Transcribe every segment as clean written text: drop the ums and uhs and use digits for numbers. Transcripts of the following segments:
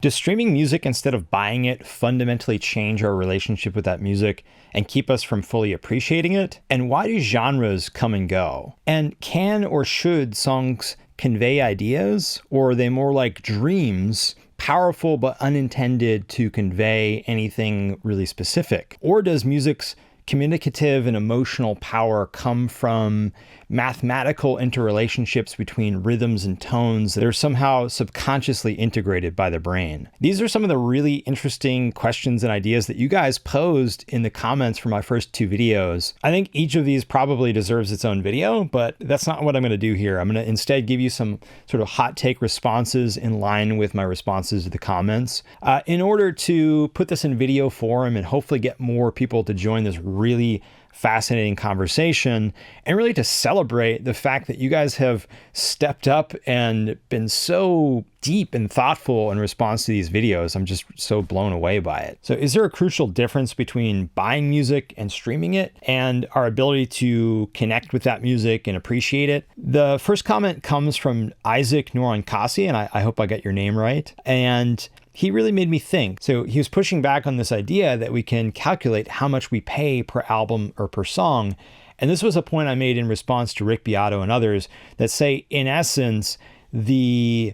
Does streaming music instead of buying it fundamentally change our relationship with that music and keep us from fully appreciating it? And why do genres come and go? And can or should songs convey ideas, or are they more like dreams, powerful but unintended to convey anything really specific? Or does music's communicative and emotional power come from mathematical interrelationships between rhythms and tones that are somehow subconsciously integrated by the brain? These are some of the really interesting questions and ideas that you guys posed in the comments for my first two videos. I think each of these probably deserves its own video, but that's not what I'm going to do here. I'm going to instead give you some sort of hot take responses in line with my responses to the comments in order to put this in video form and hopefully get more people to join this really fascinating conversation, and really to celebrate the fact that you guys have stepped up and been so deep and thoughtful in response to these videos. I'm just so blown away by it. So is there a crucial difference between buying music and streaming it and our ability to connect with that music and appreciate it? The first comment comes from Isaac Norankasi, and I hope I got your name right. And he really made me think. So he was pushing back on this idea that we can calculate how much we pay per album or per song. And this was a point I made in response to Rick Beato and others that say, in essence, the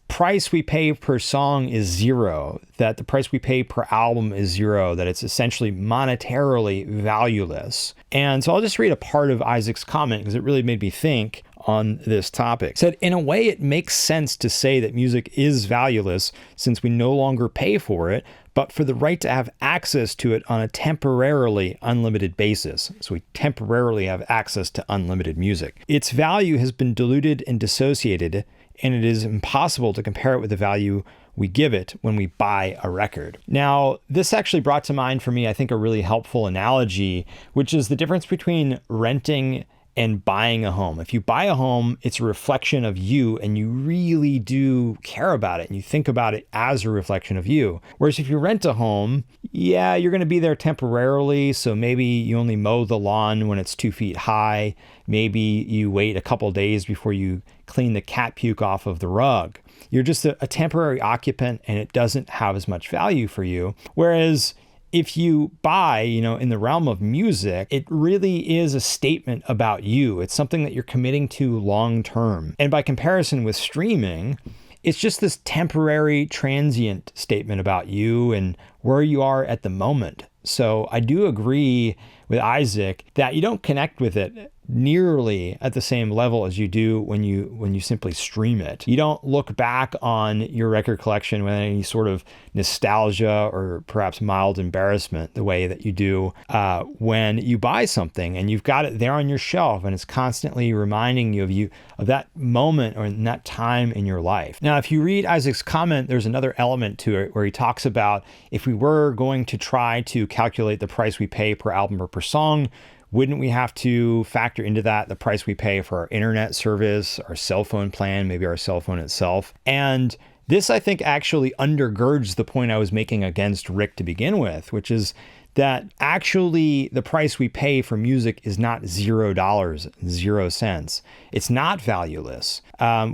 price we pay per song is zero, that the price we pay per album is zero, that it's essentially monetarily valueless. And so I'll just read a part of Isaac's comment because it really made me think on this topic. It said, in a way, it makes sense to say that music is valueless since we no longer pay for it, but for the right to have access to it on a temporarily unlimited basis. So we temporarily have access to unlimited music. Its value has been diluted and dissociated, and it is impossible to compare it with the value we give it when we buy a record. Now, this actually brought to mind for me, I think, a really helpful analogy, which is the difference between renting and buying a home. If you buy a home, it's a reflection of you and you really do care about it and you think about it as a reflection of you. Whereas if you rent a home, yeah, you're going to be there temporarily. So maybe you only mow the lawn when it's 2 feet high. Maybe you wait a couple days before you clean the cat puke off of the rug. You're just a temporary occupant and it doesn't have as much value for you. Whereas if you buy, in the realm of music, it really is a statement about you. It's something that you're committing to long term. And by comparison with streaming, it's just this temporary, transient statement about you and where you are at the moment. So I do agree with Isaac that you don't connect with it nearly at the same level as you do when you simply stream it. You don't look back on your record collection with any sort of nostalgia or perhaps mild embarrassment the way that you do when you buy something and you've got it there on your shelf and it's constantly reminding you of that moment or in that time in your life. Now, if you read Isaac's comment, there's another element to it where he talks about if we were going to try to calculate the price we pay per album or per song, wouldn't we have to factor into that the price we pay for our internet service, our cell phone plan, maybe our cell phone itself? And this, I think, actually undergirds the point I was making against Rick to begin with, which is that actually the price we pay for music is not $0, 0 cents. It's not valueless.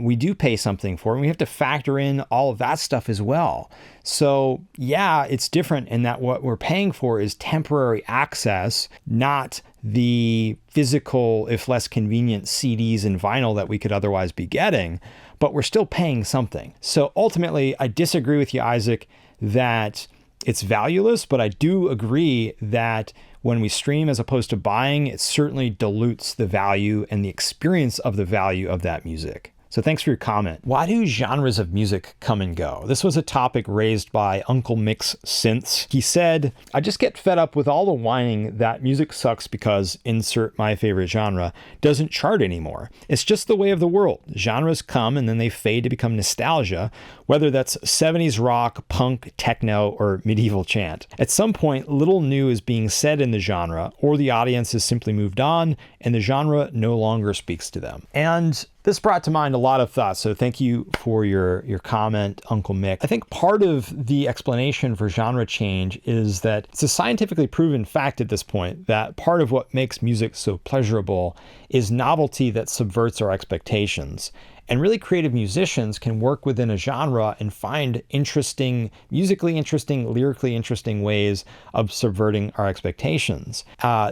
We do pay something for it, and we have to factor in all of that stuff as well. So yeah, it's different in that what we're paying for is temporary access, not the physical, if less convenient, CDs and vinyl that we could otherwise be getting, but we're still paying something. So ultimately, I disagree with you, Isaac, that it's valueless, but I do agree that when we stream as opposed to buying, it certainly dilutes the value and the experience of the value of that music. So thanks for your comment. Why do genres of music come and go? This was a topic raised by Uncle Mick's Synths. He said, I just get fed up with all the whining that music sucks because insert my favorite genre doesn't chart anymore. It's just the way of the world. Genres come and then they fade to become nostalgia, whether that's 70s rock, punk, techno, or medieval chant. At some point, little new is being said in the genre, or the audience has simply moved on and the genre no longer speaks to them. And this brought to mind a lot of thoughts, so thank you for your comment, Uncle Mick. I think part of the explanation for genre change is that it's a scientifically proven fact at this point that part of what makes music so pleasurable is novelty that subverts our expectations. And really creative musicians can work within a genre and find interesting, musically interesting, lyrically interesting ways of subverting our expectations.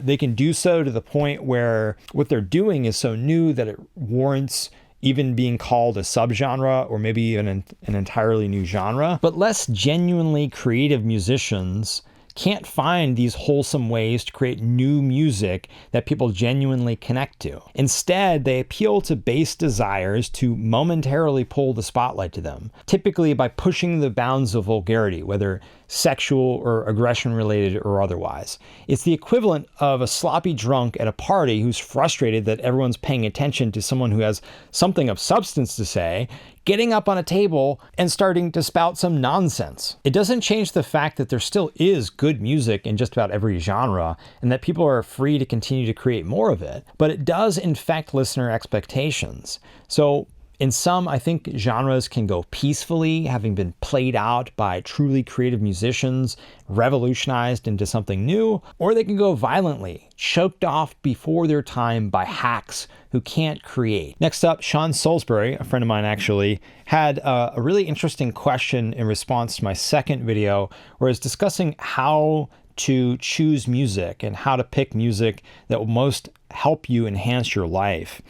They can do so to the point where what they're doing is so new that it warrants even being called a subgenre or maybe even an entirely new genre. But less genuinely creative musicians can't find these wholesome ways to create new music that people genuinely connect to. Instead, they appeal to base desires to momentarily pull the spotlight to them, typically by pushing the bounds of vulgarity, whether sexual or aggression related or otherwise. It's the equivalent of a sloppy drunk at a party who's frustrated that everyone's paying attention to someone who has something of substance to say, getting up on a table and starting to spout some nonsense. It doesn't change the fact that there still is good music in just about every genre and that people are free to continue to create more of it, but it does infect listener expectations. So in some, I think genres can go peacefully, having been played out by truly creative musicians, revolutionized into something new, or they can go violently, choked off before their time by hacks who can't create. Next up, Sean Salisbury, a friend of mine actually, had a really interesting question in response to my second video, where I was discussing how to choose music and how to pick music that will most help you enhance your life.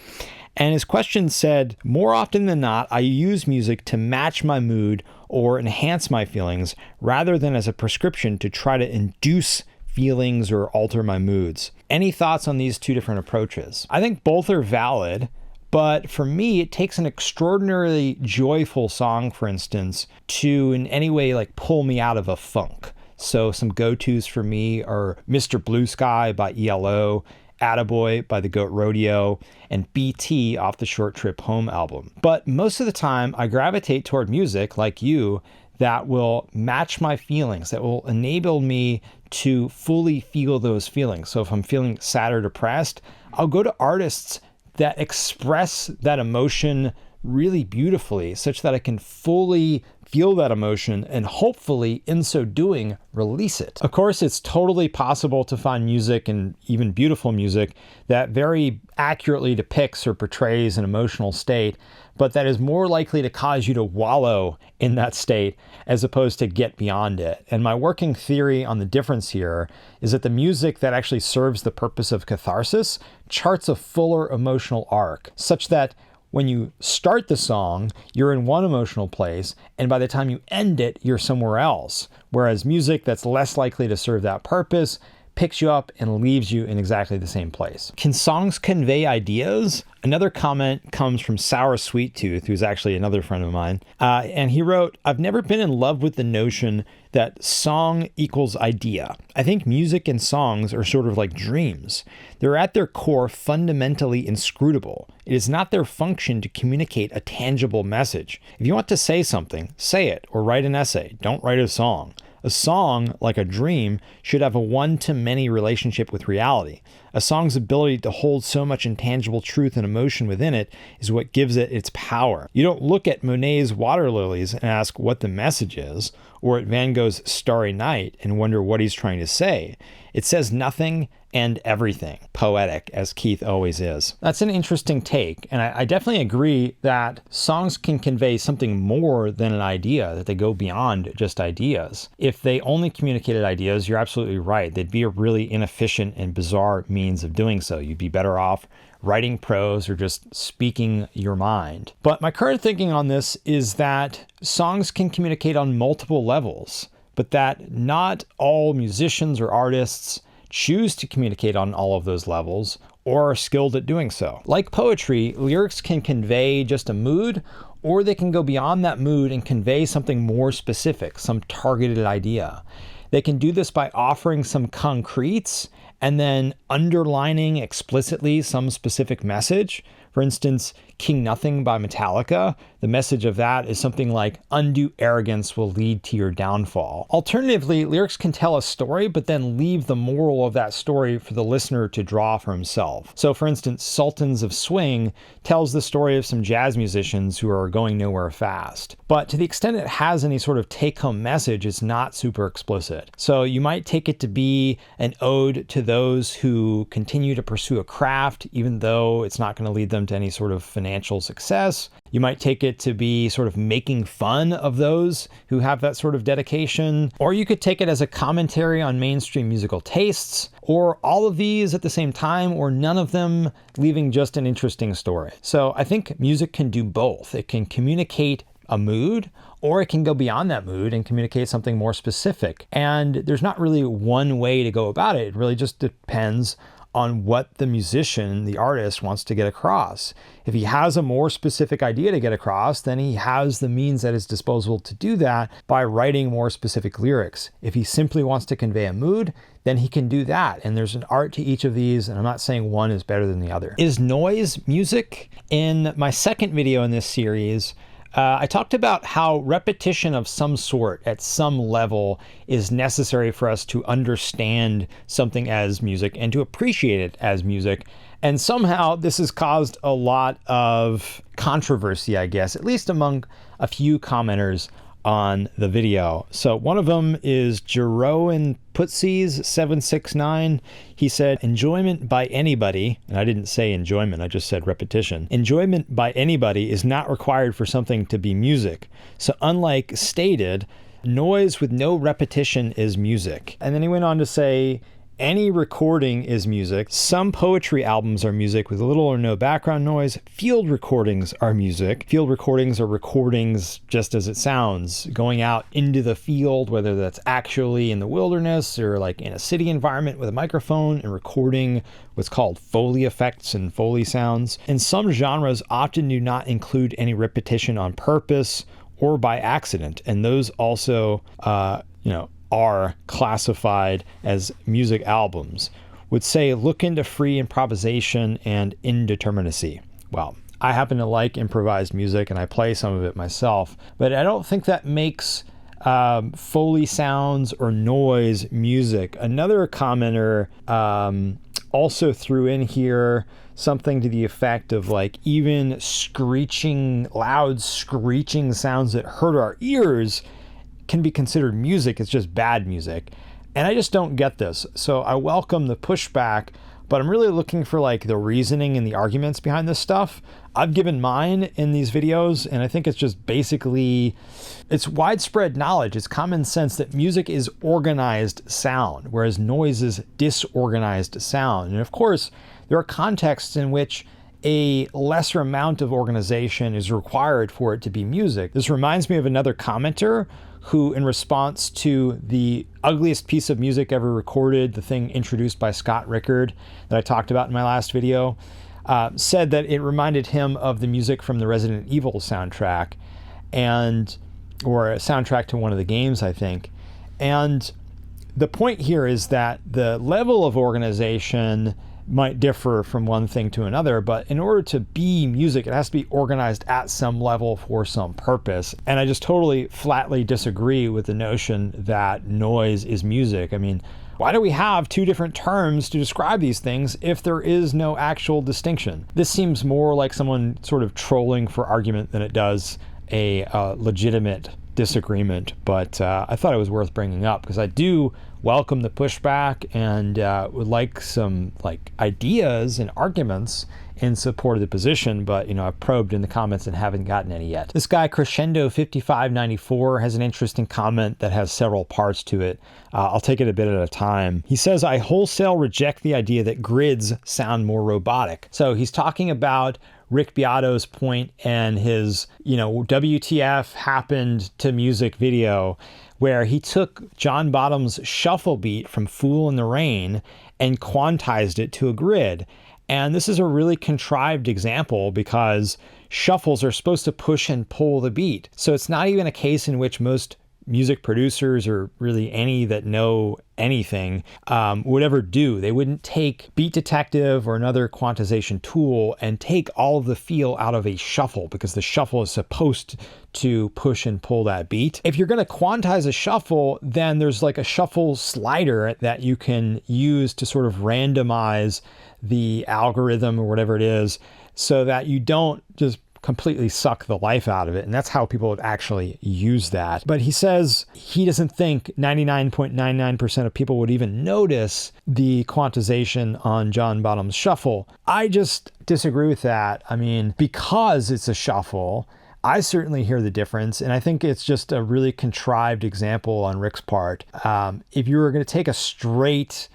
And his question said, more often than not, I use music to match my mood or enhance my feelings rather than as a prescription to try to induce feelings or alter my moods. Any thoughts on these two different approaches? I think both are valid, but for me, it takes an extraordinarily joyful song, for instance, to in any way like pull me out of a funk. So some go-tos for me are Mr. Blue Sky by ELO, Attaboy by the Goat Rodeo, and BT off the Short Trip Home album. But most of the time, I gravitate toward music, like you, that will match my feelings, that will enable me to fully feel those feelings. So if I'm feeling sad or depressed, I'll go to artists that express that emotion really beautifully, such that I can fully feel that emotion and hopefully in so doing release it. Of course, it's totally possible to find music, and even beautiful music, that very accurately depicts or portrays an emotional state, but that is more likely to cause you to wallow in that state as opposed to get beyond it. And my working theory on the difference here is that the music that actually serves the purpose of catharsis charts a fuller emotional arc, such that when you start the song, you're in one emotional place, and by the time you end it, you're somewhere else. Whereas music that's less likely to serve that purpose picks you up and leaves you in exactly the same place. Can songs convey ideas? Another comment comes from Sour Sweet Tooth, who's actually another friend of mine. And he wrote, I've never been in love with the notion that song equals idea. I think music and songs are sort of like dreams. They're at their core fundamentally inscrutable. It is not their function to communicate a tangible message. If you want to say something, say it, or write an essay. Don't write a song. A song, like a dream, should have a one-to-many relationship with reality. A song's ability to hold so much intangible truth and emotion within it is what gives it its power. You don't look at Monet's Water Lilies and ask what the message is, or at Van Gogh's Starry Night and wonder what he's trying to say. It says nothing and everything. Poetic, as Keith always is. That's an interesting take, and I definitely agree that songs can convey something more than an idea, that they go beyond just ideas. If they only communicated ideas, you're absolutely right. They'd be a really inefficient and bizarre means of doing so. You'd be better off writing prose or just speaking your mind. But my current thinking on this is that songs can communicate on multiple levels, but that not all musicians or artists choose to communicate on all of those levels or are skilled at doing so. Like poetry, lyrics can convey just a mood, or they can go beyond that mood and convey something more specific, some targeted idea. They can do this by offering some concretes and then underlining explicitly some specific message. For instance, King Nothing by Metallica, the message of that is something like, undue arrogance will lead to your downfall. Alternatively, lyrics can tell a story, but then leave the moral of that story for the listener to draw for himself. So for instance, Sultans of Swing tells the story of some jazz musicians who are going nowhere fast. But to the extent it has any sort of take-home message, it's not super explicit. So you might take it to be an ode to those who continue to pursue a craft, even though it's not going to lead them to any sort of financial success. You might take it to be sort of making fun of those who have that sort of dedication, or you could take it as a commentary on mainstream musical tastes, or all of these at the same time, or none of them, leaving just an interesting story. So I think music can do both. It can communicate a mood, or it can go beyond that mood and communicate something more specific. And there's not really one way to go about it. It really just depends on what the musician, the artist, wants to get across. If he has a more specific idea to get across, then he has the means at his disposal to do that by writing more specific lyrics. If he simply wants to convey a mood, then he can do that. And there's an art to each of these, and I'm not saying one is better than the other. Is noise music? In my second video in this series, I talked about how repetition of some sort at some level is necessary for us to understand something as music and to appreciate it as music. And somehow this has caused a lot of controversy, I guess, at least among a few commenters on the video. So one of them is Jeroen Putzies 769. He said, enjoyment by anybody, and I didn't say enjoyment, I just said repetition. Enjoyment by anybody is not required for something to be music. So unlike stated, noise with no repetition is music. And then he went on to say, any recording is music. Some poetry albums are music with little or no background noise. Field recordings are music. Field recordings are recordings just as it sounds, going out into the field, whether that's actually in the wilderness or like in a city environment with a microphone, and recording what's called Foley effects and Foley sounds. And some genres often do not include any repetition on purpose or by accident. And those also, are classified as music albums. Would say look into free improvisation and indeterminacy. Well, I happen to like improvised music and I play some of it myself, but I don't think that makes Foley sounds or noise music. Another commenter also threw in here something to the effect of like even screeching, loud screeching sounds that hurt our ears can be considered music. It's just bad music. And I just don't get this. So I welcome the pushback, but I'm really looking for like the reasoning and the arguments behind this stuff. I've given mine in these videos, and I think it's just basically, it's widespread knowledge. It's common sense that music is organized sound, whereas noise is disorganized sound. And of course, there are contexts in which a lesser amount of organization is required for it to be music. This reminds me of another commenter who, in response to the ugliest piece of music ever recorded, the thing introduced by Scott Rickard that I talked about in my last video, said that it reminded him of the music from the Resident Evil soundtrack, or a soundtrack to one of the games, I think. And the point here is that the level of organization might differ from one thing to another, but in order to be music, it has to be organized at some level for some purpose. And I just totally flatly disagree with the notion that noise is music. I mean, why do we have two different terms to describe these things if there is no actual distinction? This seems more like someone sort of trolling for argument than it does a legitimate disagreement, but I thought it was worth bringing up because I do welcome the pushback and would like some ideas and arguments in support of the position, but I've probed in the comments and haven't gotten any yet. This guy Crescendo 5594 has an interesting comment that has several parts to it. I'll take it a bit at a time. He says, I wholesale reject the idea that grids sound more robotic. So he's talking about Rick Beato's point and his, WTF happened to music video, where he took John Bottom's shuffle beat from Fool in the Rain and quantized it to a grid. And this is a really contrived example because shuffles are supposed to push and pull the beat. So it's not even a case in which most music producers, or really any that know anything, would ever do. They wouldn't take Beat Detective or another quantization tool and take all of the feel out of a shuffle, because the shuffle is supposed to push and pull that beat. If you're going to quantize a shuffle, then there's like a shuffle slider that you can use to sort of randomize the algorithm or whatever it is, so that you don't just completely suck the life out of it. And that's how people would actually use that. But he says he doesn't think 99.99% of people would even notice the quantization on John Bonham's shuffle. I just disagree with that. I mean, because it's a shuffle, I certainly hear the difference, and I think it's just a really contrived example on Rick's part. If you were going to take a straight,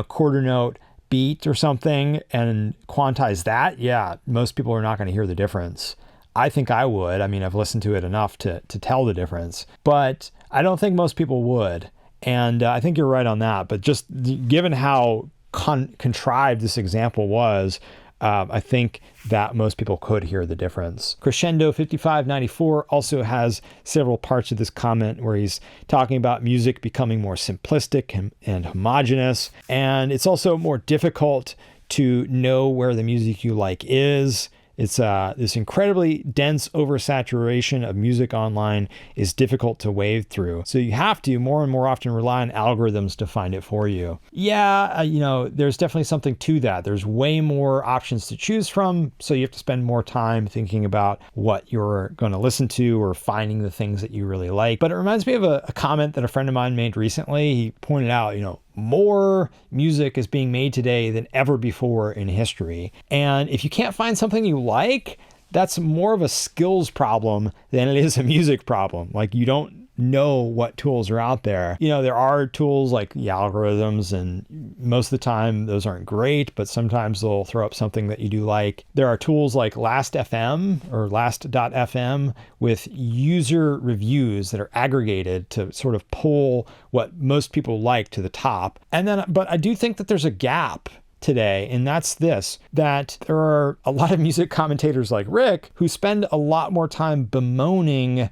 quarter note beat or something and quantize that, yeah, most people are not going to hear the difference. I think I would. I mean, I've listened to it enough to tell the difference, but I don't think most people would. And I think you're right on that. But just given how contrived this example was, I think that most people could hear the difference. Crescendo 5594 also has several parts of this comment where he's talking about music becoming more simplistic and homogeneous. And it's also more difficult to know where the music you like is. It's this incredibly dense oversaturation of music online is difficult to wade through. So you have to more and more often rely on algorithms to find it for you. Yeah, there's definitely something to that. There's way more options to choose from. So you have to spend more time thinking about what you're going to listen to or finding the things that you really like. But it reminds me of a comment that a friend of mine made recently. He pointed out, more music is being made today than ever before in history. And if you can't find something you like, that's more of a skills problem than it is a music problem. Like, you don't know what tools are out there. There are tools like the algorithms, and most of the time those aren't great, but sometimes they'll throw up something that you do like. There are tools like Last.fm or Last.fm with user reviews that are aggregated to sort of pull what most people like to the top. But I do think that there's a gap today, and that's that there are a lot of music commentators like Rick who spend a lot more time bemoaning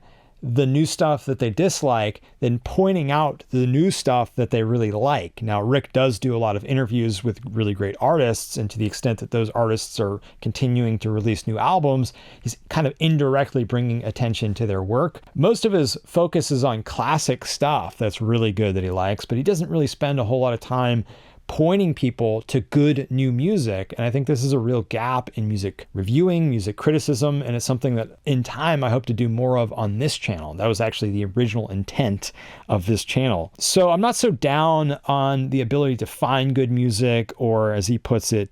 the new stuff that they dislike than pointing out the new stuff that they really like. Now, Rick does do a lot of interviews with really great artists, and to the extent that those artists are continuing to release new albums, he's kind of indirectly bringing attention to their work. Most of his focus is on classic stuff that's really good that he likes, but he doesn't really spend a whole lot of time pointing people to good new music. And I think this is a real gap in music reviewing, music criticism, and it's something that in time I hope to do more of on this channel. That was actually the original intent of this channel. So I'm not so down on the ability to find good music, or as he puts it,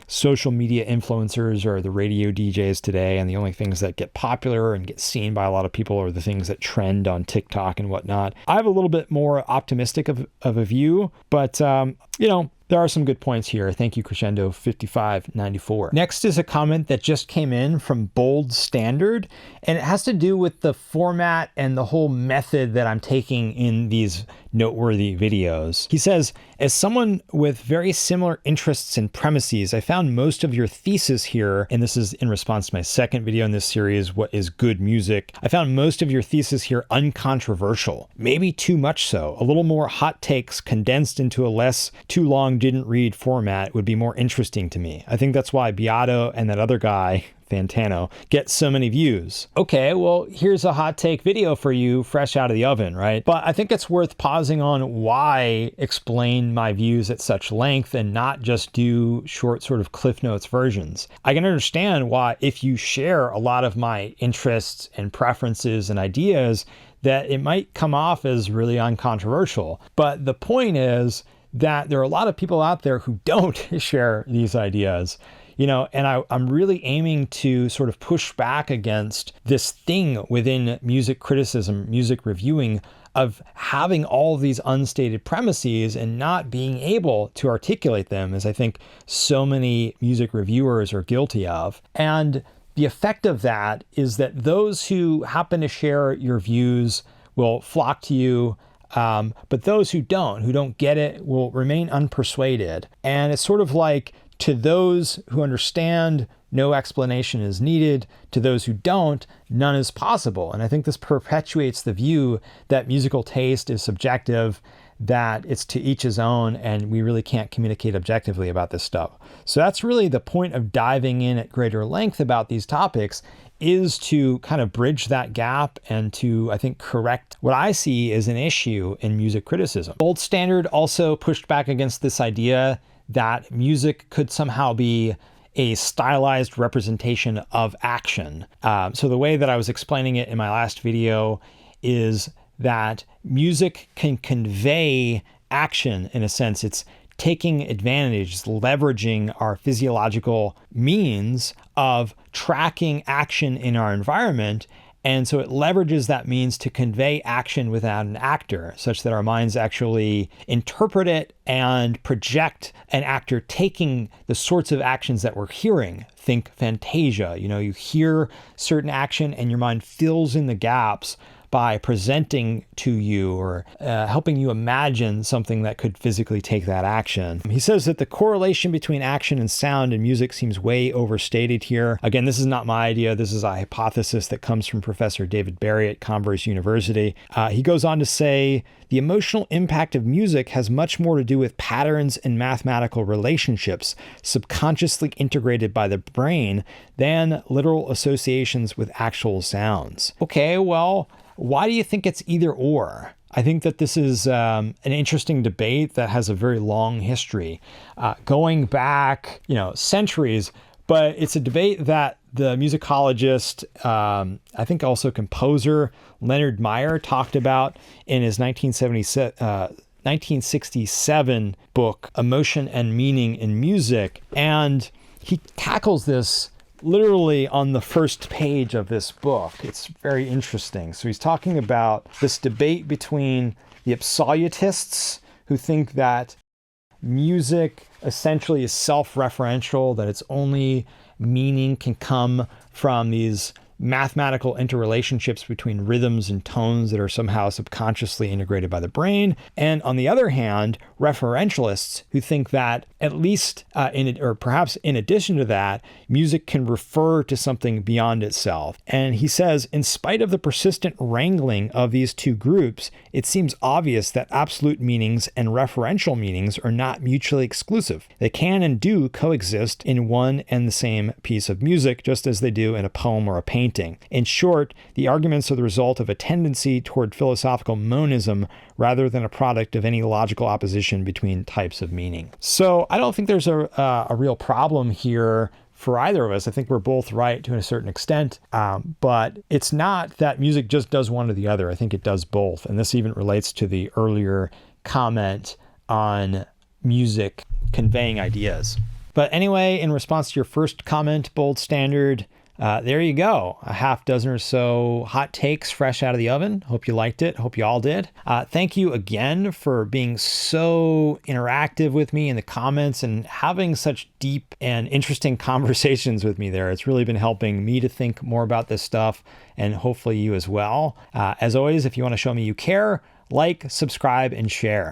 social media influencers are the radio DJs today, and the only things that get popular and get seen by a lot of people are the things that trend on TikTok and whatnot. I have a little bit more optimistic of a view, but there are some good points here. Thank you, Crescendo 5594. Next is a comment that just came in from Bold Standard, and it has to do with the format and the whole method that I'm taking in these noteworthy videos. He says, as someone with very similar interests and premises, I found most of your thesis here, and this is in response to my second video in this series, What is Good Music? I found most of your thesis here uncontroversial, maybe too much so. A little more hot takes condensed into a less too long didn't read format would be more interesting to me. I think that's why Beato and that other guy, Fantano, get so many views. Okay, well, here's a hot take video for you fresh out of the oven, right? But I think it's worth pausing on why explain my views at such length and not just do short sort of Cliff Notes versions. I can understand why, if you share a lot of my interests and preferences and ideas, that it might come off as really uncontroversial. But the point is that there are a lot of people out there who don't share these ideas. And I'm really aiming to sort of push back against this thing within music criticism, music reviewing, of having all of these unstated premises and not being able to articulate them, as I think so many music reviewers are guilty of. And the effect of that is that those who happen to share your views will flock to you, but those who don't get it, will remain unpersuaded. And it's sort of like, to those who understand, no explanation is needed. To those who don't, none is possible. And I think this perpetuates the view that musical taste is subjective, that it's to each his own, and we really can't communicate objectively about this stuff. So that's really the point of diving in at greater length about these topics, is to kind of bridge that gap and to, I think, correct what I see as an issue in music criticism. Bold Standard also pushed back against this idea that music could somehow be a stylized representation of action. So the way that I was explaining it in my last video is that music can convey action in a sense. It's taking advantage, leveraging our physiological means of tracking action in our environment. And so it leverages that means to convey action without an actor, such that our minds actually interpret it and project an actor taking the sorts of actions that we're hearing. Think Fantasia. You hear certain action and your mind fills in the gaps by presenting to you or helping you imagine something that could physically take that action. He says that the correlation between action and sound in music seems way overstated here. Again, this is not my idea. This is a hypothesis that comes from Professor David Barry at Converse University. He goes on to say, the emotional impact of music has much more to do with patterns and mathematical relationships subconsciously integrated by the brain than literal associations with actual sounds. Okay, well, why do you think it's either or? I think that this is an interesting debate that has a very long history, going back, centuries. But it's a debate that the musicologist, I think also composer Leonard Meyer talked about in his 1967 book, Emotion and Meaning in Music. And he tackles this literally on the first page of this book. It's very interesting. So he's talking about this debate between the absolutists who think that music essentially is self-referential, that its only meaning can come from these mathematical interrelationships between rhythms and tones that are somehow subconsciously integrated by the brain. And on the other hand, referentialists who think that at least, or perhaps in addition to that, music can refer to something beyond itself. And he says, in spite of the persistent wrangling of these two groups, it seems obvious that absolute meanings and referential meanings are not mutually exclusive. They can and do coexist in one and the same piece of music, just as they do in a poem or a painting. In short, the arguments are the result of a tendency toward philosophical monism rather than a product of any logical opposition between types of meaning. So I don't think there's a real problem here for either of us. I think we're both right to a certain extent, but it's not that music just does one or the other. I think it does both. And this even relates to the earlier comment on music conveying ideas. But anyway, in response to your first comment, Bold Standard, there you go. A half dozen or so hot takes fresh out of the oven. Hope you liked it. Hope you all did. Thank you again for being so interactive with me in the comments and having such deep and interesting conversations with me there. It's really been helping me to think more about this stuff, and hopefully you as well. As always, if you want to show me you care, like, subscribe, and share.